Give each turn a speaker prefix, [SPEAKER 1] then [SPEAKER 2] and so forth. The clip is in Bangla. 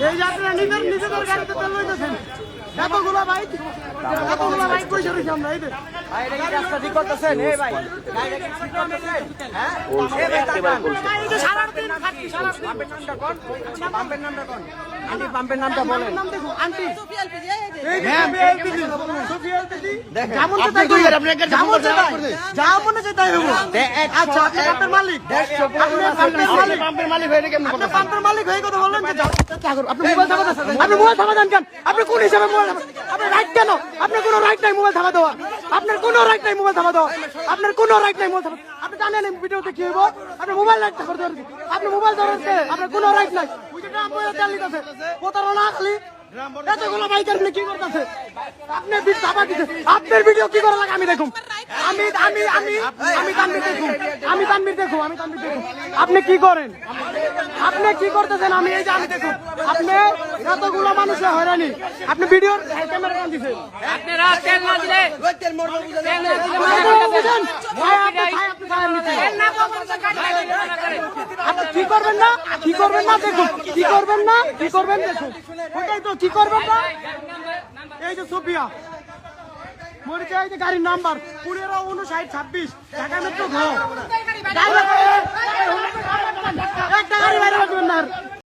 [SPEAKER 1] এই যে আপনারা নিজেদের গাড়িতে তেল লইতেছেন, এতগুলো বাইক কইছে রইছি আমরা। এই যে
[SPEAKER 2] ভাই এটা কি রাস্তা ঠিক করতেছেন? এই ভাই গাড়িটা কি ঠিক করতেছেন? হ্যাঁ এই ভাই তাকান।
[SPEAKER 1] এই যে সারাদিন খাচ্ছি, সারাদিন।
[SPEAKER 2] পাম্পের নামটা কোন? পাম্পের নামটা কোন? আন্টি পাম্পের নামটা বলেন।
[SPEAKER 1] নাম দেখো আন্টি এই যে
[SPEAKER 2] হ্যাঁ,
[SPEAKER 1] সোফিয়া এলপিজি
[SPEAKER 2] দেখেন।
[SPEAKER 1] যেমন চাই তাই করবে। যেমন চাই তাই, যা মনে চাই তাই হবো। আচ্ছা আপনি পাম্পের মালিক,
[SPEAKER 2] পাম্পের মালিক হয়ে কেমন
[SPEAKER 1] আপনি পাম্পের মালিক হয়ে কথা বললেন যে আপনি মোবাইল থামা দেন, আপনি মোবাইল থামা দেন কেন? আপনি কোন হিসাবে মোবাইল থামা? আপনি রাইট কেন? আপনার কোনো রাইট নাই মোবাইল থামা দেওয়া, আপনার কোনো রাইট নাই মোবাইল থামা দেওয়া, আপনার কোনো রাইট নাই মোবাইল থামা। আপনি জানেন ভিডিওতে কি হইব? আপনি মোবাইল রাইট করতে পারবেন, আপনি মোবাইল ধরতে আপনার কোনো রাইট নাই। ওই যে ড্রাম বইয়ে তেল দিতেছে, প্রতারণা খালি। এতগুলো বাইকার মিলে কি করতেছে? আপনি বিট চাপা দিতে, আপনার ভিডিও কি করা লাগে আমি দেখুন। আমি তানভীর দেখুন, আমি তানভীর দেখুন। আপনি কি করেন? আপনি কি করতেছেন? আমি এই যে আমি দেখুন, আপনি এতগুলো মানুষের হয়রানি, আপনি ভিডিওর ক্যামেরা কান দিছেন।
[SPEAKER 3] আপনারা তেল না দিলে তেল না দিলে
[SPEAKER 1] আপনি কি করবেন না? কি করবেন না দেখুন, কি করবেন না? কি করবেন দেখুন, ওইটাই তো কি করবেন না। এই যে সোফিয়া মরিচা, এই যে গাড়ির নাম্বার 155926 ঢাকা মেট্রো ঘ। একটা গাড়ি বাইরে রাখবেন না।